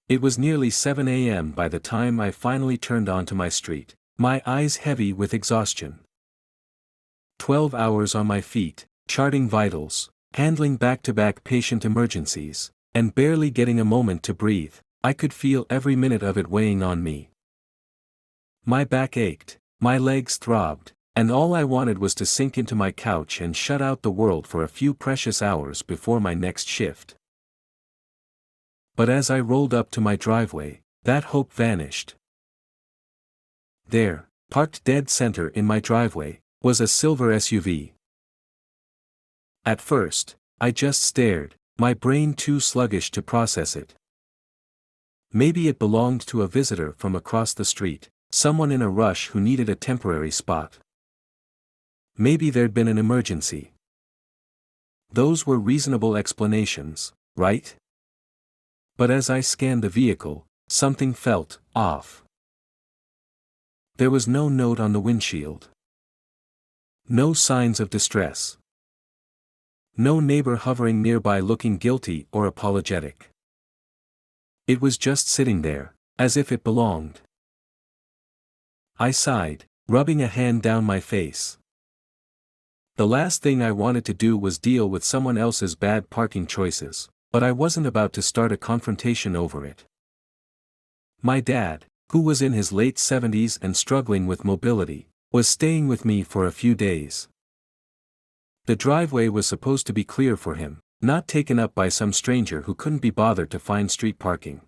It was nearly 7 a.m. by the time I finally turned onto my street, my eyes heavy with exhaustion. 12 hours on my feet, charting vitals, handling back-to-back patient emergencies, and barely getting a moment to breathe. I could feel every minute of it weighing on me. My back ached, my legs throbbed, and all I wanted was to sink into my couch and shut out the world for a few precious hours before my next shift. But as I rolled up to my driveway, that hope vanished. There, parked dead center in my driveway, was a silver SUV. At first, I just stared, my brain too sluggish to process it. Maybe it belonged to a visitor from across the street, someone in a rush who needed a temporary spot. Maybe there'd been an emergency. Those were reasonable explanations, right? But as I scanned the vehicle, something felt off. There was no note on the windshield. No signs of distress. No neighbor hovering nearby looking guilty or apologetic. It was just sitting there, as if it belonged. I sighed, rubbing a hand down my face. The last thing I wanted to do was deal with someone else's bad parking choices, but I wasn't about to start a confrontation over it. My dad, who was in his late 70s and struggling with mobility, was staying with me for a few days. The driveway was supposed to be clear for him, not taken up by some stranger who couldn't be bothered to find street parking.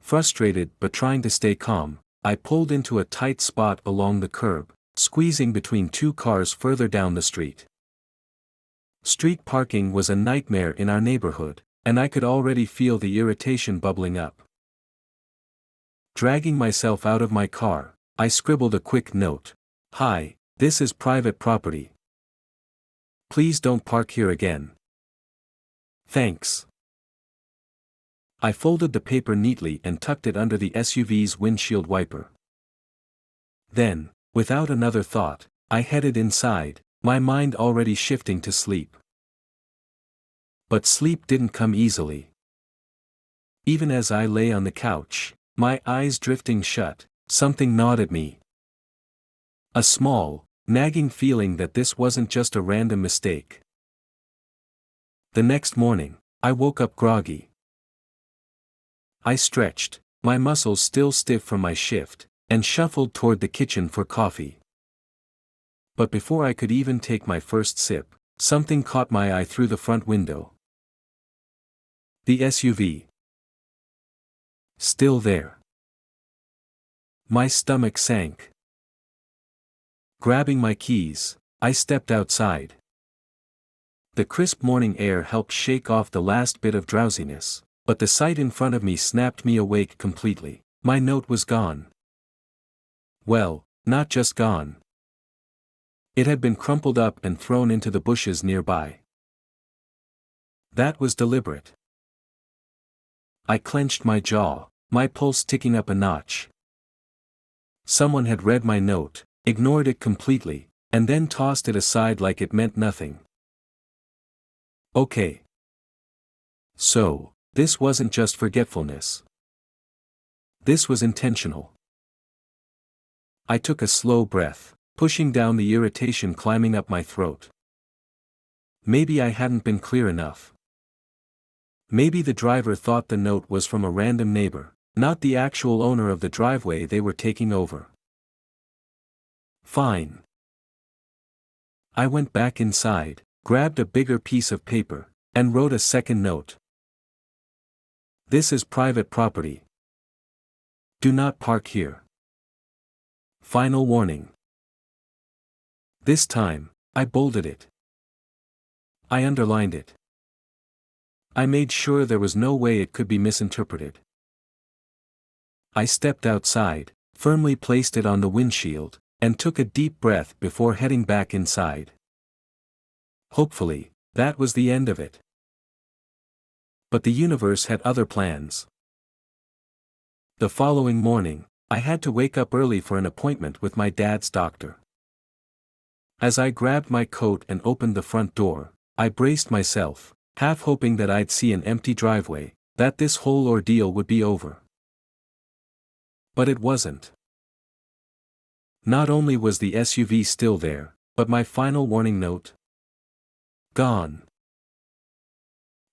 Frustrated but trying to stay calm, I pulled into a tight spot along the curb, squeezing between two cars further down the street. Street parking was a nightmare in our neighborhood, and I could already feel the irritation bubbling up. Dragging myself out of my car, I scribbled a quick note. "Hi, this is private property. Please don't park here again. Thanks." I folded the paper neatly and tucked it under the SUV's windshield wiper. Then, without another thought, I headed inside, my mind already shifting to sleep. But sleep didn't come easily. Even as I lay on the couch, my eyes drifting shut, something gnawed at me. A small, nagging feeling that this wasn't just a random mistake. The next morning, I woke up groggy. I stretched, my muscles still stiff from my shift, and shuffled toward the kitchen for coffee. But before I could even take my first sip, something caught my eye through the front window. The SUV. Still there. My stomach sank. Grabbing my keys, I stepped outside. The crisp morning air helped shake off the last bit of drowsiness, but the sight in front of me snapped me awake completely. My note was gone. Well, not just gone. It had been crumpled up and thrown into the bushes nearby. That was deliberate. I clenched my jaw, my pulse ticking up a notch. Someone had read my note, ignored it completely, and then tossed it aside like it meant nothing. Okay. So, this wasn't just forgetfulness. This was intentional. I took a slow breath, pushing down the irritation climbing up my throat. Maybe I hadn't been clear enough. Maybe the driver thought the note was from a random neighbor, not the actual owner of the driveway they were taking over. Fine. I went back inside, grabbed a bigger piece of paper, and wrote a second note. This is private property. Do not park here. Final warning. This time, I bolded it. I underlined it. I made sure there was no way it could be misinterpreted. I stepped outside, firmly placed it on the windshield, and took a deep breath before heading back inside. Hopefully, that was the end of it. But the universe had other plans. The following morning, I had to wake up early for an appointment with my dad's doctor. As I grabbed my coat and opened the front door, I braced myself, half hoping that I'd see an empty driveway, that this whole ordeal would be over. But it wasn't. Not only was the SUV still there, but my final warning note? Gone.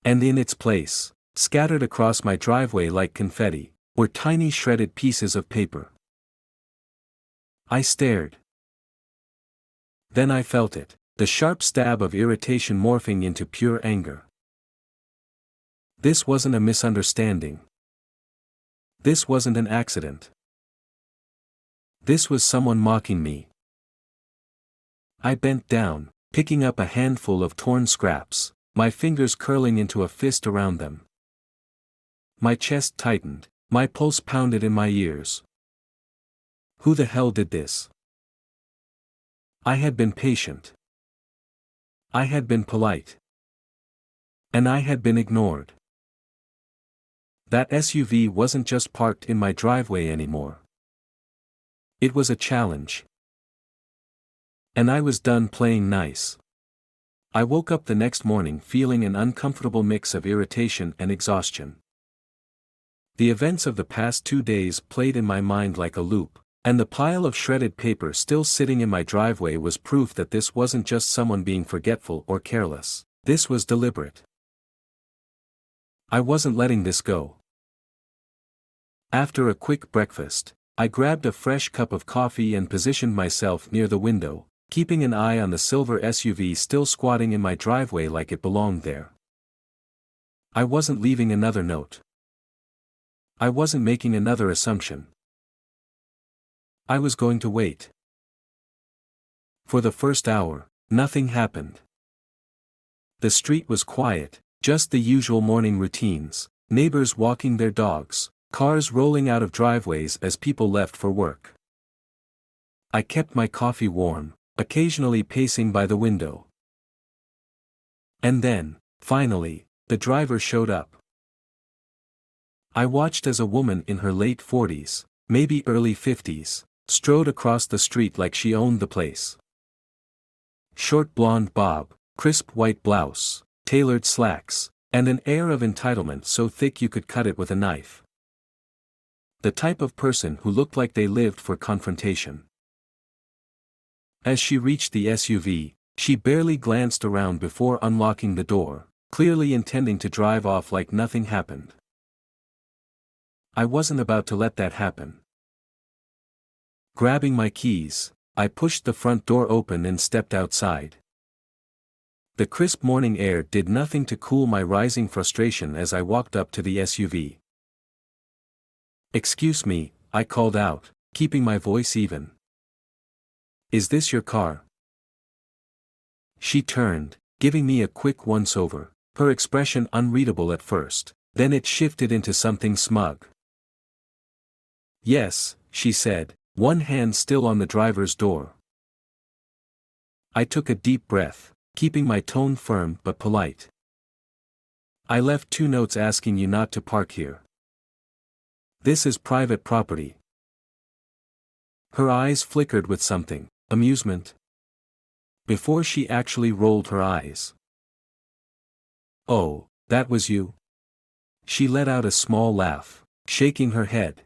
And in its place, scattered across my driveway like confetti, were tiny shredded pieces of paper. I stared. Then I felt it, the sharp stab of irritation morphing into pure anger. This wasn't a misunderstanding. This wasn't an accident. This was someone mocking me. I bent down, picking up a handful of torn scraps, my fingers curling into a fist around them. My chest tightened, my pulse pounded in my ears. Who the hell did this? I had been patient. I had been polite. And I had been ignored. That SUV wasn't just parked in my driveway anymore. It was a challenge. And I was done playing nice. I woke up the next morning feeling an uncomfortable mix of irritation and exhaustion. The events of the past 2 days played in my mind like a loop, and the pile of shredded paper still sitting in my driveway was proof that this wasn't just someone being forgetful or careless. This was deliberate. I wasn't letting this go. After a quick breakfast, I grabbed a fresh cup of coffee and positioned myself near the window, keeping an eye on the silver SUV still squatting in my driveway like it belonged there. I wasn't leaving another note. I wasn't making another assumption. I was going to wait. For the first hour, nothing happened. The street was quiet, just the usual morning routines, neighbors walking their dogs, cars rolling out of driveways as people left for work. I kept my coffee warm, occasionally pacing by the window. And then, finally, the driver showed up. I watched as a woman in her late 40s, maybe early 50s, strode across the street like she owned the place. Short blonde bob, crisp white blouse, tailored slacks, and an air of entitlement so thick you could cut it with a knife. The type of person who looked like they lived for confrontation. As she reached the SUV, she barely glanced around before unlocking the door, clearly intending to drive off like nothing happened. I wasn't about to let that happen. Grabbing my keys, I pushed the front door open and stepped outside. The crisp morning air did nothing to cool my rising frustration as I walked up to the SUV. "Excuse me," I called out, keeping my voice even. "Is this your car?" She turned, giving me a quick once-over, her expression unreadable at first, then it shifted into something smug. "Yes," she said, one hand still on the driver's door. I took a deep breath, keeping my tone firm but polite. "I left 2 notes asking you not to park here. This is private property." Her eyes flickered with something, amusement. Before she actually rolled her eyes. "Oh, that was you?" She let out a small laugh, shaking her head.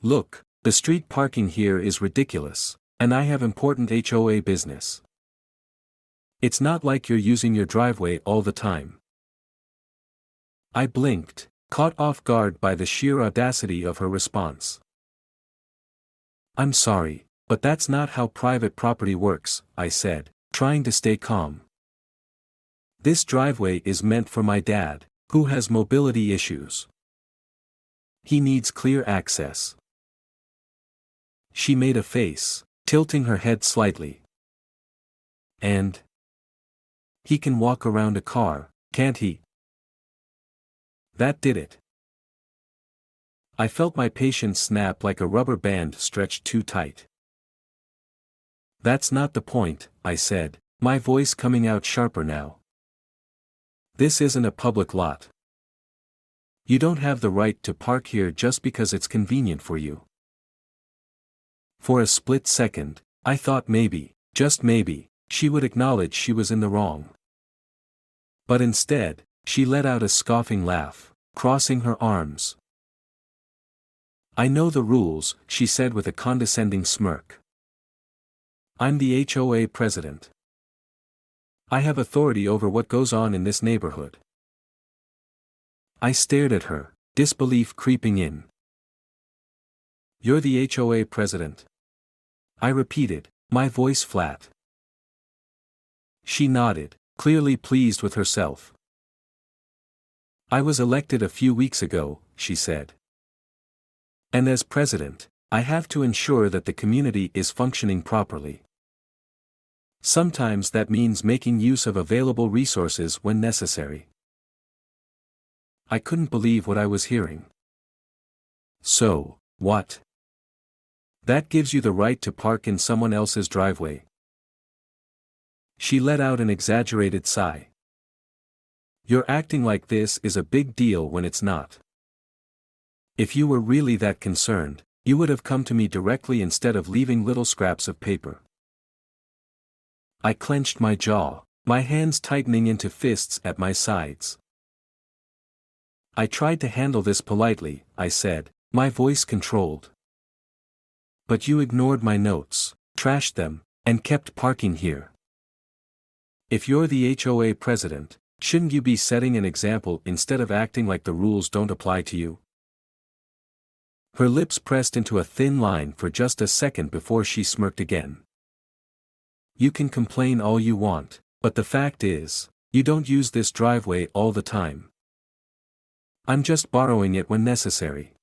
"Look, the street parking here is ridiculous, and I have important HOA business. It's not like you're using your driveway all the time." I blinked, caught off guard by the sheer audacity of her response. "I'm sorry, but that's not how private property works," I said, trying to stay calm. "This driveway is meant for my dad, who has mobility issues. He needs clear access." She made a face, tilting her head slightly. "And he can walk around a car, can't he?" That did it. I felt my patience snap like a rubber band stretched too tight. "That's not the point," I said, my voice coming out sharper now. "This isn't a public lot. You don't have the right to park here just because it's convenient for you." For a split second, I thought maybe, just maybe, she would acknowledge she was in the wrong. But instead, She let out a scoffing laugh, crossing her arms. "I know the rules," she said with a condescending smirk. "I'm the HOA president. I have authority over what goes on in this neighborhood." I stared at her, disbelief creeping in. "You're the HOA president?" I repeated, my voice flat. She nodded, clearly pleased with herself. "I was elected a few weeks ago," she said. "And as president, I have to ensure that the community is functioning properly. Sometimes that means making use of available resources when necessary." I couldn't believe what I was hearing. "So, what? That gives you the right to park in someone else's driveway?" She let out an exaggerated sigh. "You're acting like this is a big deal when it's not. If you were really that concerned, you would have come to me directly instead of leaving little scraps of paper." I clenched my jaw, my hands tightening into fists at my sides. "I tried to handle this politely," I said, my voice controlled. "But you ignored my notes, trashed them, and kept parking here. If you're the HOA president, shouldn't you be setting an example instead of acting like the rules don't apply to you?" Her lips pressed into a thin line for just a second before she smirked again. "You can complain all you want, but the fact is, you don't use this driveway all the time. I'm just borrowing it when necessary."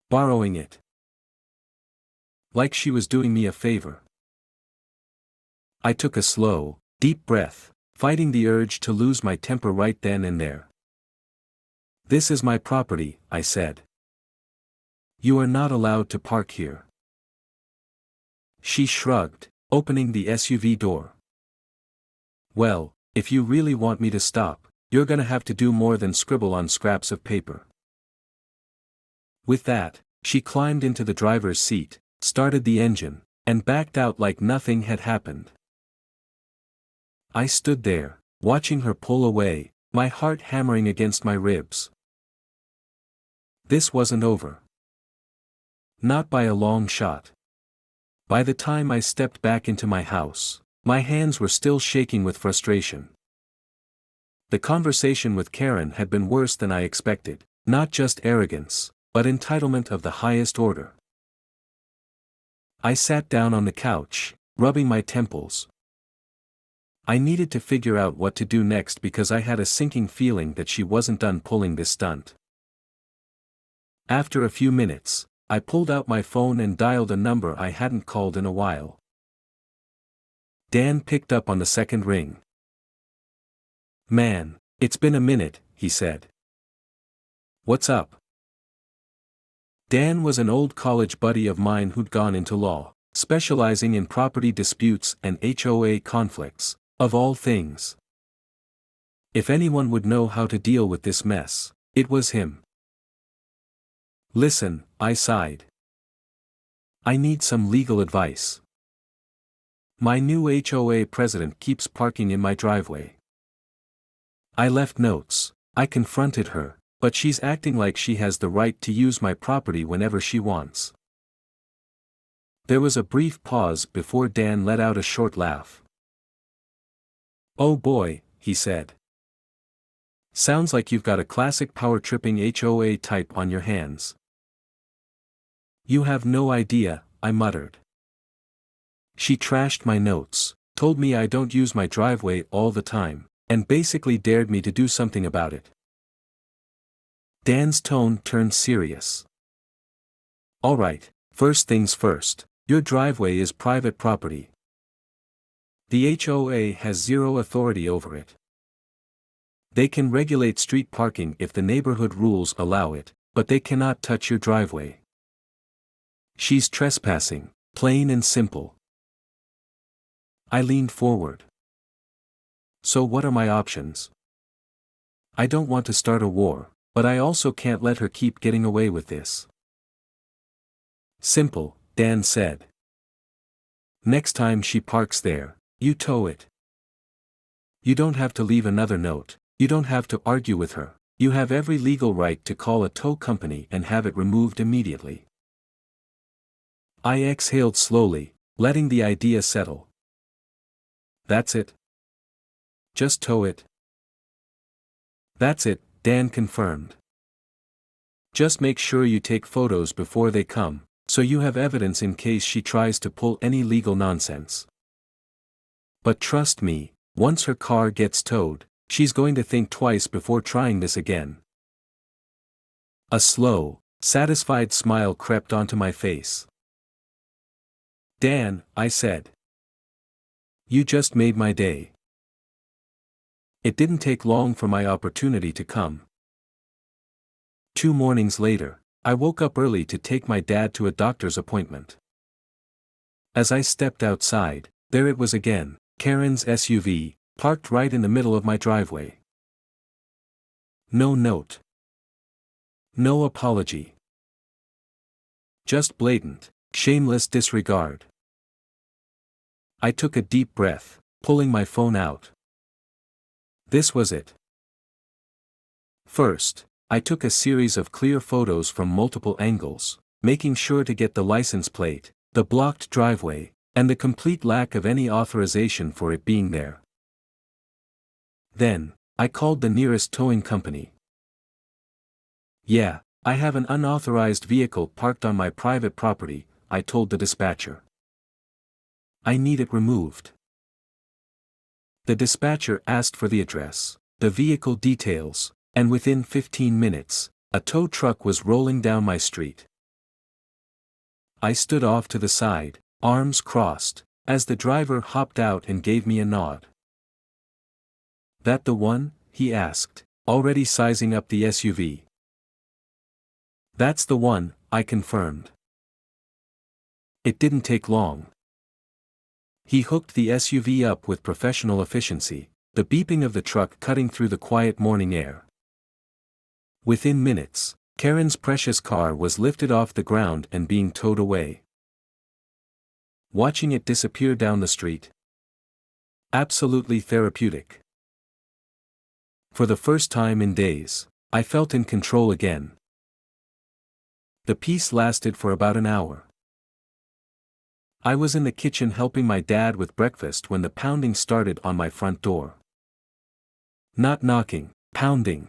Borrowing it. Like she was doing me a favor. I took a slow, deep breath, fighting the urge to lose my temper right then and there. "This is my property," I said. "You are not allowed to park here." She shrugged, opening the SUV door. "Well, if you really want me to stop, you're gonna have to do more than scribble on scraps of paper." With that, she climbed into the driver's seat, started the engine, and backed out like nothing had happened. I stood there, watching her pull away, my heart hammering against my ribs. This wasn't over. Not by a long shot. By the time I stepped back into my house, my hands were still shaking with frustration. The conversation with Karen had been worse than I expected, not just arrogance, but entitlement of the highest order. I sat down on the couch, rubbing my temples. I needed to figure out what to do next because I had a sinking feeling that she wasn't done pulling this stunt. After a few minutes, I pulled out my phone and dialed a number I hadn't called in a while. Dan picked up on the second ring. "Man, it's been a minute," he said. "What's up?" Dan was an old college buddy of mine who'd gone into law, specializing in property disputes and HOA conflicts, of all things. If anyone would know how to deal with this mess, it was him. "Listen," I sighed. "I need some legal advice. My new HOA president keeps parking in my driveway. I left notes, I confronted her, but she's acting like she has the right to use my property whenever she wants." There was a brief pause before Dan let out a short laugh. "Oh boy," he said. "Sounds like you've got a classic power-tripping HOA type on your hands." "You have no idea," I muttered. "She trashed my notes, told me I don't use my driveway all the time, and basically dared me to do something about it." Dan's tone turned serious. "All right, first things first, your driveway is private property. The HOA has zero authority over it. They can regulate street parking if the neighborhood rules allow it, but they cannot touch your driveway. She's trespassing, plain and simple." I leaned forward. "So what are my options? I don't want to start a war, but I also can't let her keep getting away with this." "Simple," Dan said. "Next time she parks there, you tow it. You don't have to leave another note, You don't have to argue with her. You have every legal right to call a tow company and have it removed immediately. I exhaled slowly, letting the idea settle. That's it? Just tow it? That's it, Dan confirmed. Just make sure you take photos before they come, so you have evidence in case she tries to pull any legal nonsense. But trust me, once her car gets towed, she's going to think twice before trying this again. A slow, satisfied smile crept onto my face. Dan, I said. You just made my day. It didn't take long for my opportunity to come. 2 mornings later, I woke up early to take my dad to a doctor's appointment. As I stepped outside, there it was again, Karen's SUV, parked right in the middle of my driveway. No note. No apology. Just blatant, shameless disregard. I took a deep breath, pulling my phone out. This was it. First, I took a series of clear photos from multiple angles, making sure to get the license plate, the blocked driveway, and the complete lack of any authorization for it being there. Then, I called the nearest towing company. Yeah, I have an unauthorized vehicle parked on my private property, I told the dispatcher. I need it removed. The dispatcher asked for the address, the vehicle details, and within 15 minutes, a tow truck was rolling down my street. I stood off to the side, arms crossed, as the driver hopped out and gave me a nod. That the one? He asked, already sizing up the SUV. That's the one, I confirmed. It didn't take long. He hooked the SUV up with professional efficiency, the beeping of the truck cutting through the quiet morning air. Within minutes, Karen's precious car was lifted off the ground and being towed away. Watching it disappear down the street. Absolutely therapeutic. For the first time in days, I felt in control again. The peace lasted for about an hour. I was in the kitchen helping my dad with breakfast when the pounding started on my front door. Not knocking, pounding.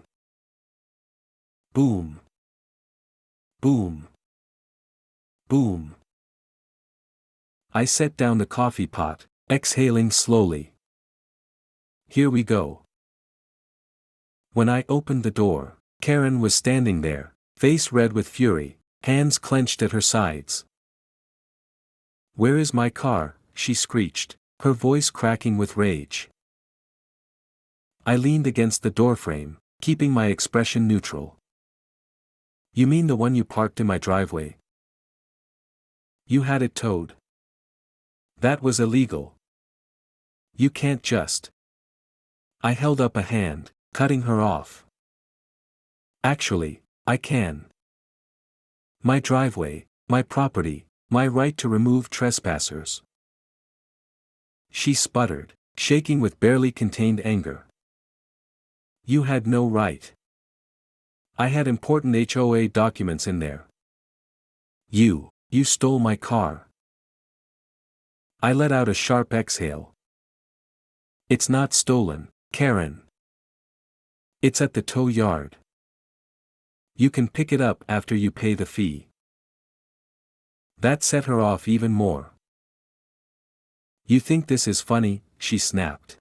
Boom. Boom. Boom. I set down the coffee pot, exhaling slowly. Here we go. When I opened the door, Karen was standing there, face red with fury, hands clenched at her sides. "Where is my car?" she screeched, her voice cracking with rage. I leaned against the doorframe, keeping my expression neutral. "You mean the one you parked in my driveway? You had it towed. That was illegal. You can't just..." I held up a hand, cutting her off. "Actually, I can. My driveway, my property, my right to remove trespassers." She sputtered, shaking with barely contained anger. "You had no right. I had important HOA documents in there. You stole my car." I let out a sharp exhale. "It's not stolen, Karen. It's at the tow yard. You can pick it up after you pay the fee." That set her off even more. "You think this is funny?" she snapped.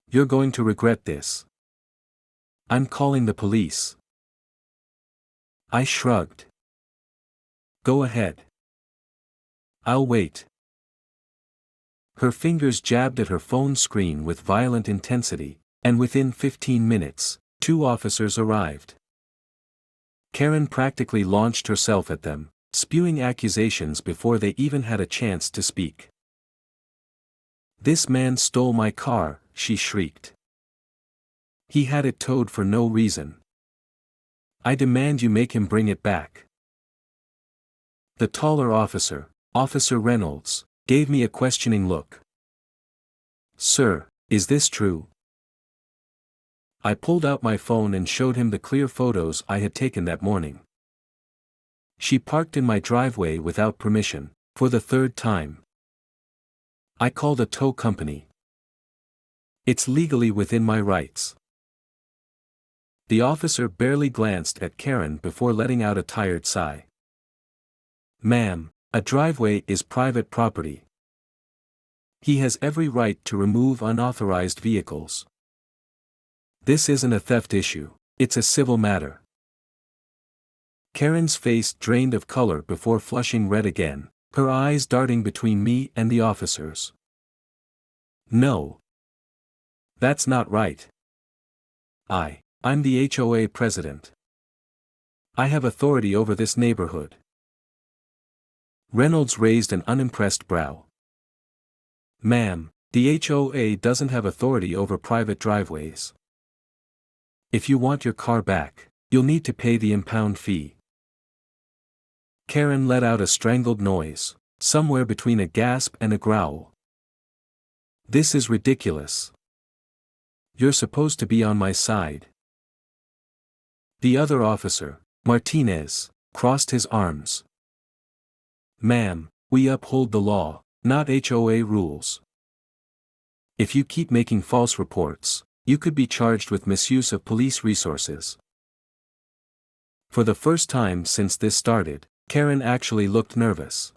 "You're going to regret this. I'm calling the police." I shrugged. "Go ahead. I'll wait." Her fingers jabbed at her phone screen with violent intensity, and within 15 minutes, 2 officers arrived. Karen practically launched herself at them, spewing accusations before they even had a chance to speak. "This man stole my car," she shrieked. "He had it towed for no reason. I demand you make him bring it back." The taller officer, Officer Reynolds, gave me a questioning look. "Sir, is this true?" I pulled out my phone and showed him the clear photos I had taken that morning. She parked in my driveway without permission, for the third time. I called a tow company. It's legally within my rights. The officer barely glanced at Karen before letting out a tired sigh. Ma'am, a driveway is private property. He has every right to remove unauthorized vehicles. This isn't a theft issue, it's a civil matter. Karen's face drained of color before flushing red again, her eyes darting between me and the officers. No. That's not right. I'm the HOA president. I have authority over this neighborhood. Reynolds raised an unimpressed brow. Ma'am, the HOA doesn't have authority over private driveways. If you want your car back, you'll need to pay the impound fee. Karen let out a strangled noise, somewhere between a gasp and a growl. This is ridiculous. You're supposed to be on my side. The other officer, Martinez, crossed his arms. Ma'am, we uphold the law, not HOA rules. If you keep making false reports, you could be charged with misuse of police resources. For the first time since this started, Karen actually looked nervous.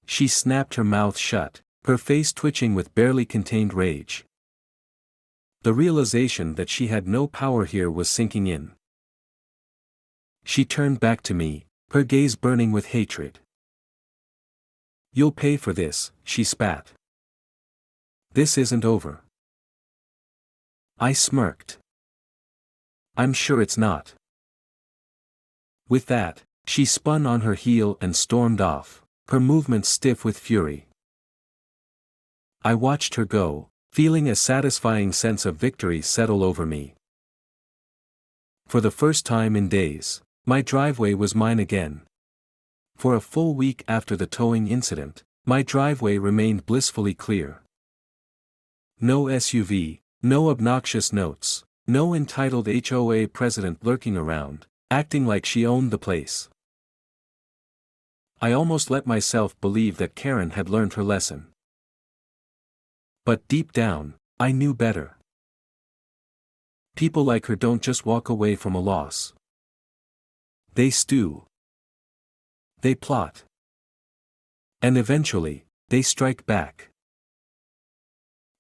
She snapped her mouth shut, her face twitching with barely contained rage. The realization that she had no power here was sinking in. She turned back to me, her gaze burning with hatred. You'll pay for this, she spat. This isn't over. I smirked. I'm sure it's not. With that, she spun on her heel and stormed off, her movements stiff with fury. I watched her go, feeling a satisfying sense of victory settle over me. For the first time in days, my driveway was mine again. For a full week after the towing incident, my driveway remained blissfully clear. No SUV, no obnoxious notes, no entitled HOA president lurking around, acting like she owned the place. I almost let myself believe that Karen had learned her lesson. But deep down, I knew better. People like her don't just walk away from a loss. They stew. They plot. And eventually, they strike back.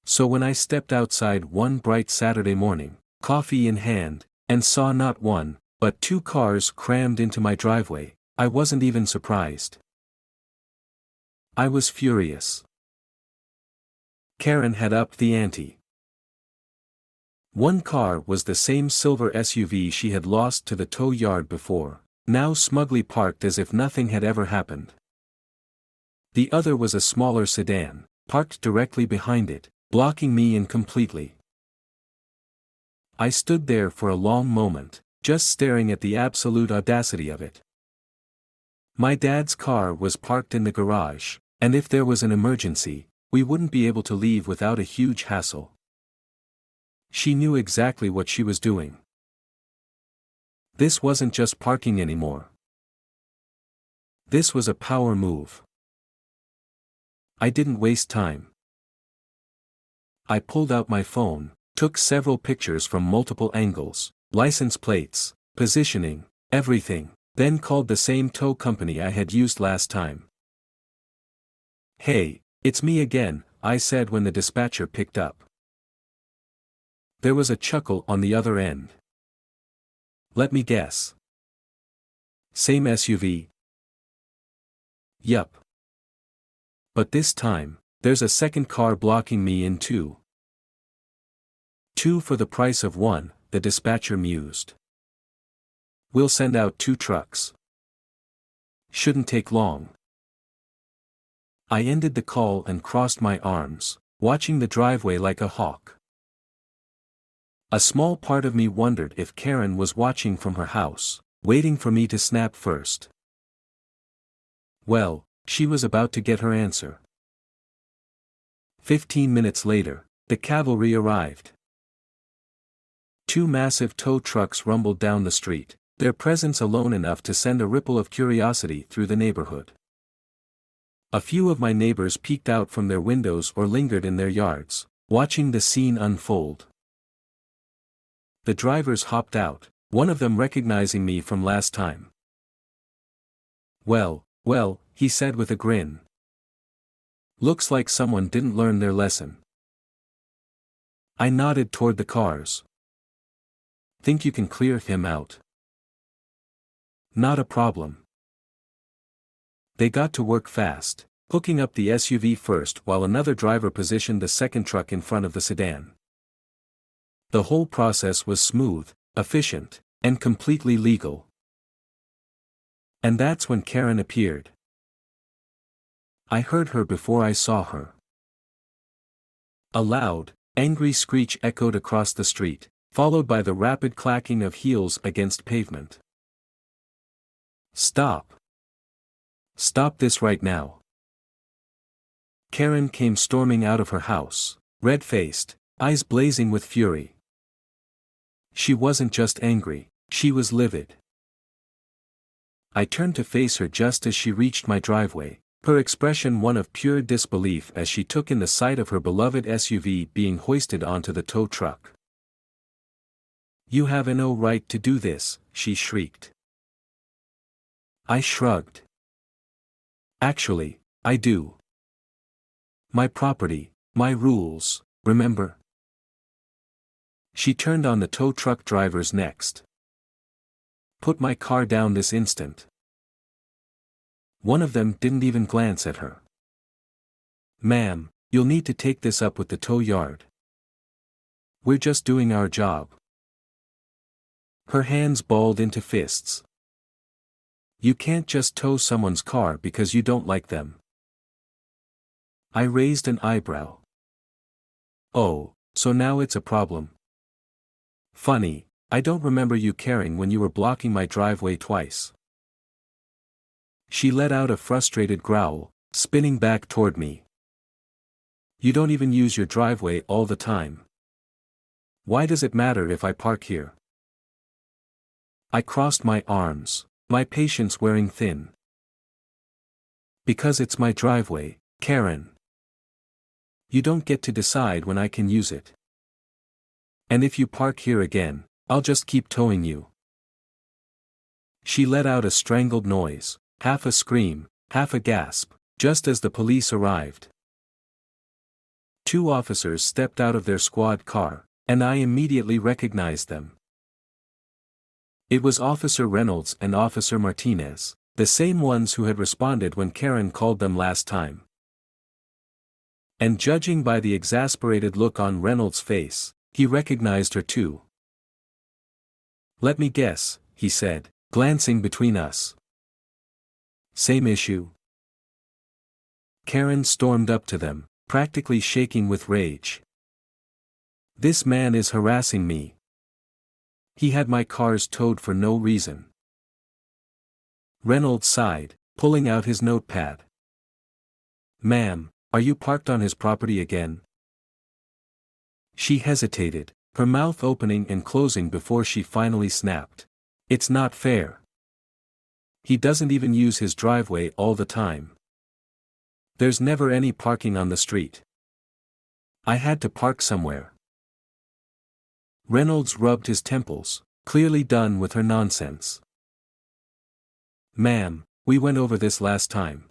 So when I stepped outside one bright Saturday morning, coffee in hand, and saw not one, but two cars crammed into my driveway, I wasn't even surprised. I was furious. Karen had upped the ante. One car was the same silver SUV she had lost to the tow yard before, now smugly parked as if nothing had ever happened. The other was a smaller sedan, parked directly behind it, blocking me in completely. I stood there for a long moment, just staring at the absolute audacity of it. My dad's car was parked in the garage, and if there was an emergency, we wouldn't be able to leave without a huge hassle. She knew exactly what she was doing. This wasn't just parking anymore. This was a power move. I didn't waste time. I pulled out my phone, took several pictures from multiple angles, license plates, positioning, everything, then called the same tow company I had used last time. Hey, it's me again, I said when the dispatcher picked up. There was a chuckle on the other end. Let me guess. Same SUV? Yup. But this time, there's a second car blocking me in too. Two for the price of one, the dispatcher mused. We'll send out 2 trucks. Shouldn't take long. I ended the call and crossed my arms, watching the driveway like a hawk. A small part of me wondered if Karen was watching from her house, waiting for me to snap first. Well, she was about to get her answer. 15 minutes later, the cavalry arrived. Two massive tow trucks rumbled down the street, their presence alone enough to send a ripple of curiosity through the neighborhood. A few of my neighbors peeked out from their windows or lingered in their yards, watching the scene unfold. The drivers hopped out, one of them recognizing me from last time. "Well, well," he said with a grin. "Looks like someone didn't learn their lesson." I nodded toward the cars. "Think you can clear him out?" "Not a problem." They got to work fast, hooking up the SUV first while another driver positioned the second truck in front of the sedan. The whole process was smooth, efficient, and completely legal. And that's when Karen appeared. I heard her before I saw her. A loud, angry screech echoed across the street, followed by the rapid clacking of heels against pavement. "Stop! Stop this right now!" Karen came storming out of her house, red-faced, eyes blazing with fury. She wasn't just angry, she was livid. I turned to face her just as she reached my driveway, her expression one of pure disbelief as she took in the sight of her beloved SUV being hoisted onto the tow truck. "You have no right to do this," she shrieked. I shrugged. "Actually, I do. My property, my rules, remember?" She turned on the tow truck drivers next. "Put my car down this instant." One of them didn't even glance at her. "Ma'am, you'll need to take this up with the tow yard. We're just doing our job." Her hands balled into fists. "You can't just tow someone's car because you don't like them." I raised an eyebrow. "Oh, so now it's a problem. Funny, I don't remember you caring when you were blocking my driveway twice." She let out a frustrated growl, spinning back toward me. "You don't even use your driveway all the time. Why does it matter if I park here?" I crossed my arms, my patience wearing thin. "Because it's my driveway, Karen. You don't get to decide when I can use it. And if you park here again, I'll just keep towing you." She let out a strangled noise, half a scream, half a gasp, just as the police arrived. Two officers stepped out of their squad car, and I immediately recognized them. It was Officer Reynolds and Officer Martinez, the same ones who had responded when Karen called them last time. And judging by the exasperated look on Reynolds' face, he recognized her too. "Let me guess," he said, glancing between us. "Same issue?" Karen stormed up to them, practically shaking with rage. "This man is harassing me. He had my cars towed for no reason." Reynolds sighed, pulling out his notepad. "Ma'am, are you parked on his property again?" She hesitated, her mouth opening and closing before she finally snapped. "It's not fair. He doesn't even use his driveway all the time. There's never any parking on the street. I had to park somewhere." Reynolds rubbed his temples, clearly done with her nonsense. "Ma'am, we went over this last time.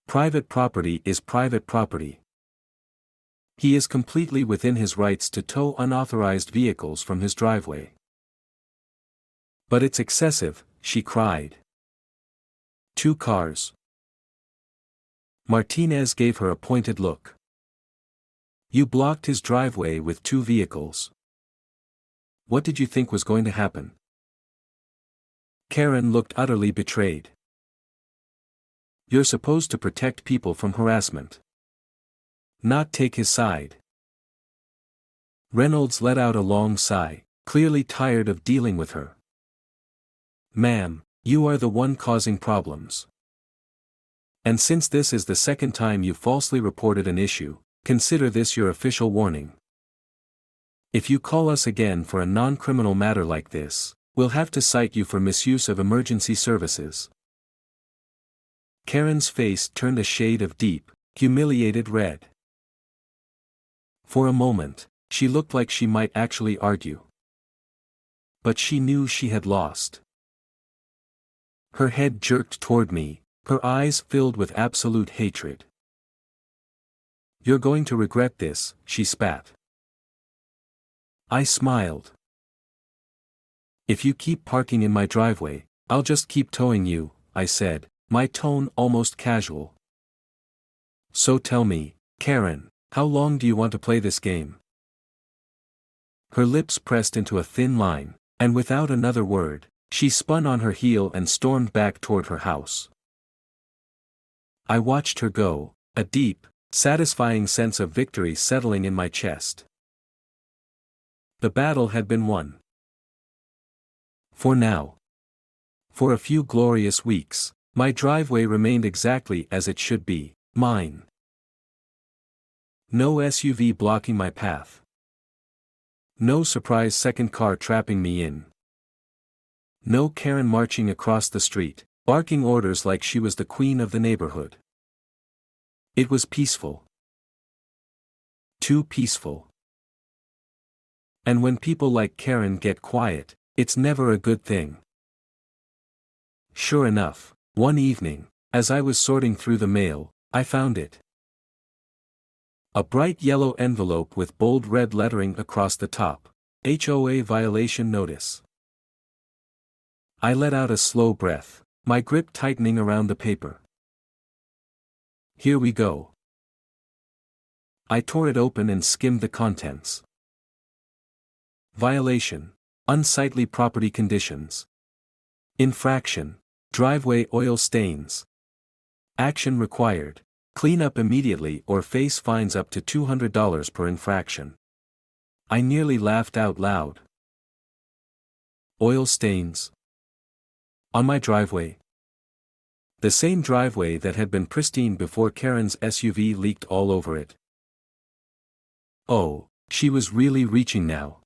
Private property is private property. He is completely within his rights to tow unauthorized vehicles from his driveway." "But it's excessive," she cried. "Two cars." Martinez gave her a pointed look. "You blocked his driveway with two vehicles. What did you think was going to happen?" Karen looked utterly betrayed. "You're supposed to protect people from harassment, not take his side." Reynolds let out a long sigh, clearly tired of dealing with her. "Ma'am, you are the one causing problems. And since this is the second time you falsely reported an issue, consider this your official warning. If you call us again for a non-criminal matter like this, we'll have to cite you for misuse of emergency services. Karen's face turned a shade of deep, humiliated red. For a moment, she looked like she might actually argue. But she knew she had lost. Her head jerked toward me, her eyes filled with absolute hatred. "You're going to regret this," she spat. I smiled. "If you keep parking in my driveway, I'll just keep towing you," I said, my tone almost casual. "So tell me, Karen, how long do you want to play this game?" Her lips pressed into a thin line, and without another word, she spun on her heel and stormed back toward her house. I watched her go, a deep, satisfying sense of victory settling in my chest. The battle had been won. For now. For a few glorious weeks, my driveway remained exactly as it should be, mine. No SUV blocking my path. No surprise second car trapping me in. No Karen marching across the street, barking orders like she was the queen of the neighborhood. It was peaceful. Too peaceful. And when people like Karen get quiet, it's never a good thing. Sure enough, one evening, as I was sorting through the mail, I found it. A bright yellow envelope with bold red lettering across the top. HOA violation notice. I let out a slow breath, my grip tightening around the paper. Here we go. I tore it open and skimmed the contents. Violation: unsightly property conditions. Infraction: driveway oil stains. Action required: clean up immediately or face fines up to $200 per infraction. I nearly laughed out loud. Oil stains? On my driveway? The same driveway that had been pristine before Karen's SUV leaked all over it. Oh, she was really reaching now.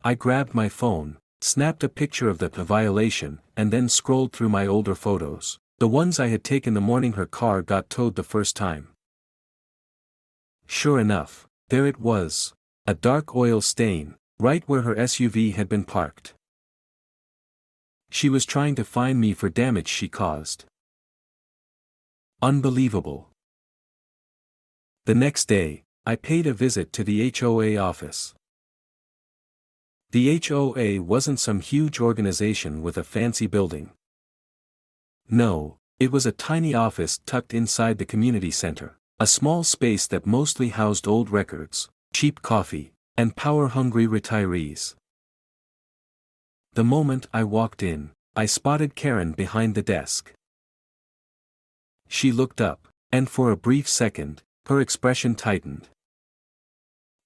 I grabbed my phone, snapped a picture of the violation, and then scrolled through my older photos, the ones I had taken the morning her car got towed the first time. Sure enough, there it was, a dark oil stain, right where her SUV had been parked. She was trying to fine me for damage she caused. Unbelievable. The next day, I paid a visit to the HOA office. The HOA wasn't some huge organization with a fancy building. No, it was a tiny office tucked inside the community center, a small space that mostly housed old records, cheap coffee, and power-hungry retirees. The moment I walked in, I spotted Karen behind the desk. She looked up, and for a brief second, her expression tightened.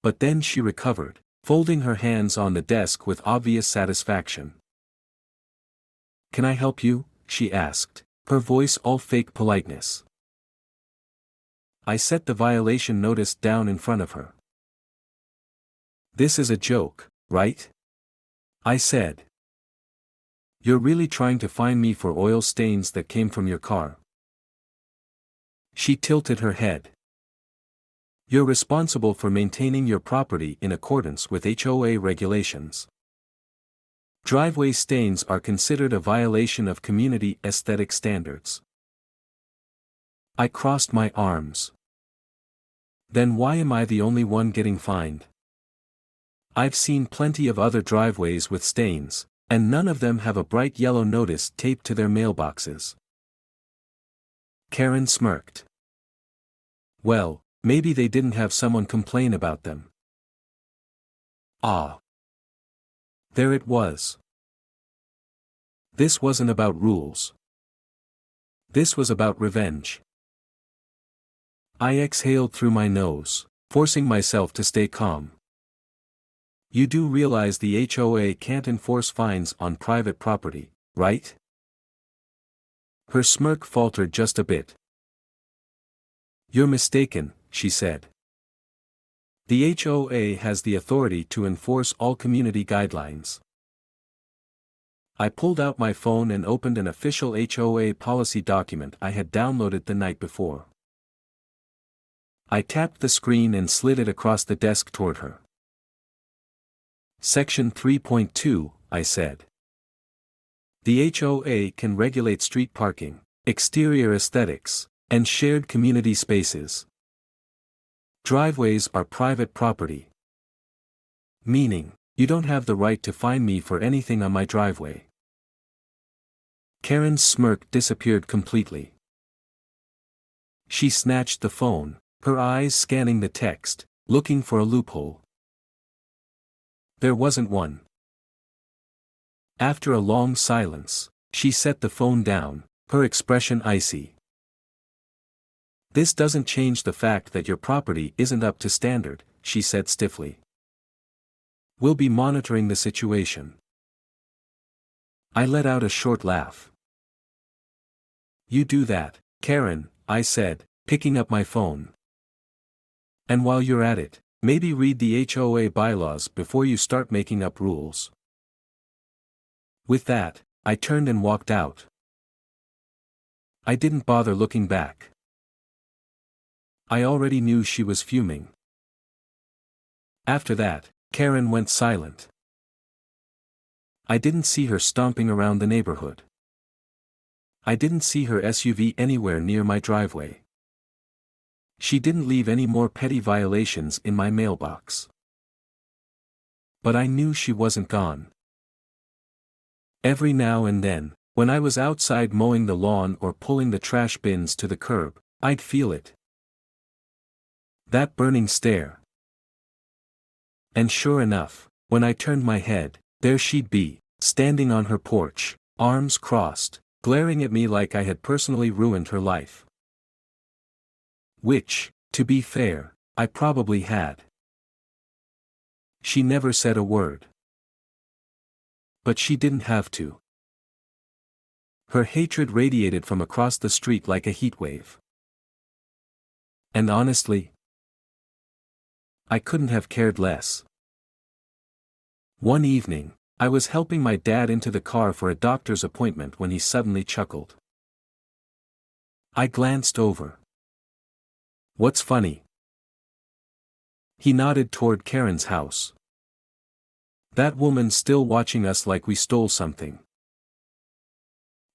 But then she recovered, folding her hands on the desk with obvious satisfaction. "Can I help you?" she asked, her voice all fake politeness. I set the violation notice down in front of her. "This is a joke, right?" I said. "You're really trying to fine me for oil stains that came from your car?" She tilted her head. "You're responsible for maintaining your property in accordance with HOA regulations. Driveway stains are considered a violation of community aesthetic standards." I crossed my arms. Then why am I the only one getting fined? I've seen plenty of other driveways with stains, and none of them have a bright yellow notice taped to their mailboxes. Karen smirked. Well, maybe they didn't have someone complain about them. Ah. There it was. This wasn't about rules. This was about revenge. I exhaled through my nose, forcing myself to stay calm. You do realize the HOA can't enforce fines on private property, right? Her smirk faltered just a bit. You're mistaken, she said. The HOA has the authority to enforce all community guidelines. I pulled out my phone and opened an official HOA policy document I had downloaded the night before. I tapped the screen and slid it across the desk toward her. Section 3.2, I said. The HOA can regulate street parking, exterior aesthetics, and shared community spaces. Driveways are private property. Meaning, you don't have the right to fine me for anything on my driveway. Karen's smirk disappeared completely. She snatched the phone, her eyes scanning the text, looking for a loophole. There wasn't one. After a long silence, she set the phone down, her expression icy. "This doesn't change the fact that your property isn't up to standard," she said stiffly. "We'll be monitoring the situation." I let out a short laugh. "You do that, Karen," I said, picking up my phone. "And while you're at it, maybe read the HOA bylaws before you start making up rules." With that, I turned and walked out. I didn't bother looking back. I already knew she was fuming. After that, Karen went silent. I didn't see her stomping around the neighborhood. I didn't see her SUV anywhere near my driveway. She didn't leave any more petty violations in my mailbox. But I knew she wasn't gone. Every now and then, when I was outside mowing the lawn or pulling the trash bins to the curb, I'd feel it. That burning stare. And sure enough, when I turned my head, there she'd be, standing on her porch, arms crossed, glaring at me like I had personally ruined her life. Which, to be fair, I probably had. She never said a word. But she didn't have to. Her hatred radiated from across the street like a heatwave. And honestly, I couldn't have cared less. One evening, I was helping my dad into the car for a doctor's appointment when he suddenly chuckled. I glanced over. "What's funny?" He nodded toward Karen's house. "That woman's still watching us like we stole something."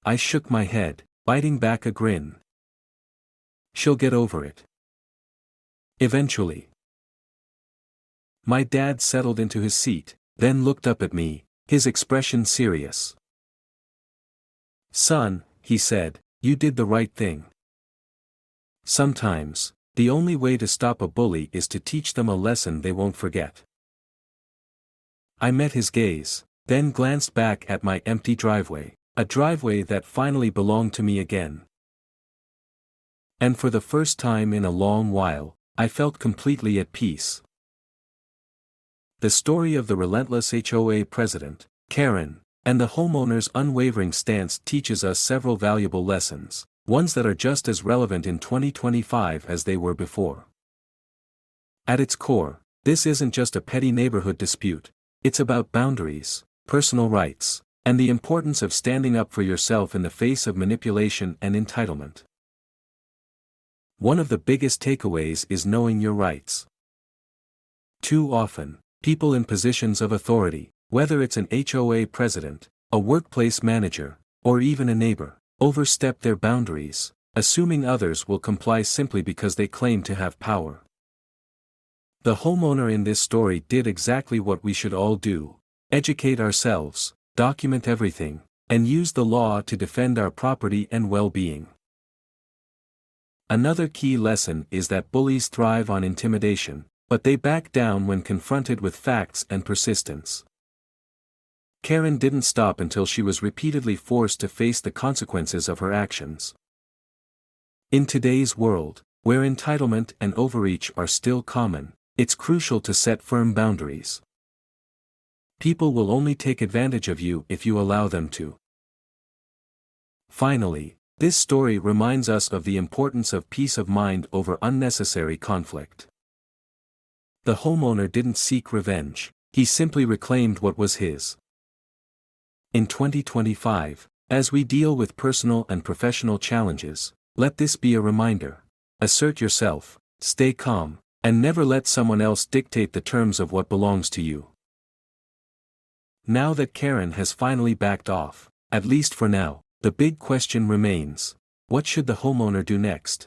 I shook my head, biting back a grin. "She'll get over it. Eventually." My dad settled into his seat, then looked up at me, his expression serious. "Son," he said, "you did the right thing. Sometimes, the only way to stop a bully is to teach them a lesson they won't forget." I met his gaze, then glanced back at my empty driveway, a driveway that finally belonged to me again. And for the first time in a long while, I felt completely at peace. The story of the relentless HOA president, Karen, and the homeowner's unwavering stance teaches us several valuable lessons, ones that are just as relevant in 2025 as they were before. At its core, this isn't just a petty neighborhood dispute. It's about boundaries, personal rights, and the importance of standing up for yourself in the face of manipulation and entitlement. One of the biggest takeaways is knowing your rights. Too often, people in positions of authority, whether it's an HOA president, a workplace manager, or even a neighbor, overstep their boundaries, assuming others will comply simply because they claim to have power. The homeowner in this story did exactly what we should all do: educate ourselves, document everything, and use the law to defend our property and well-being. Another key lesson is that bullies thrive on intimidation, but they back down when confronted with facts and persistence. Karen didn't stop until she was repeatedly forced to face the consequences of her actions. In today's world, where entitlement and overreach are still common, it's crucial to set firm boundaries. People will only take advantage of you if you allow them to. Finally, this story reminds us of the importance of peace of mind over unnecessary conflict. The homeowner didn't seek revenge, he simply reclaimed what was his. In 2025, as we deal with personal and professional challenges, let this be a reminder. Assert yourself, stay calm, and never let someone else dictate the terms of what belongs to you. Now that Karen has finally backed off, at least for now, the big question remains: what should the homeowner do next?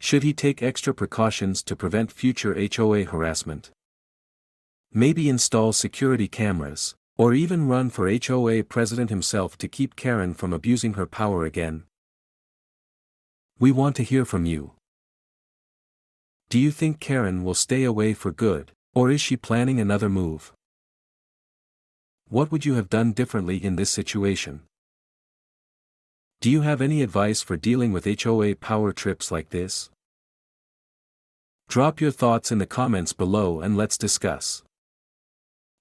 Should he take extra precautions to prevent future HOA harassment? Maybe install security cameras, or even run for HOA president himself to keep Karen from abusing her power again? We want to hear from you. Do you think Karen will stay away for good, or is she planning another move? What would you have done differently in this situation? Do you have any advice for dealing with HOA power trips like this? Drop your thoughts in the comments below and let's discuss.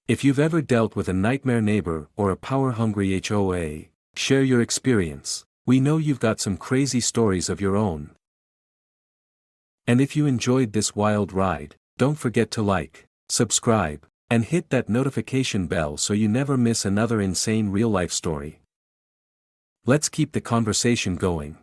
If you've ever dealt with a nightmare neighbor or a power-hungry HOA, share your experience. We know you've got some crazy stories of your own. And if you enjoyed this wild ride, don't forget to like, subscribe, and hit that notification bell so you never miss another insane real-life story. Let's keep the conversation going.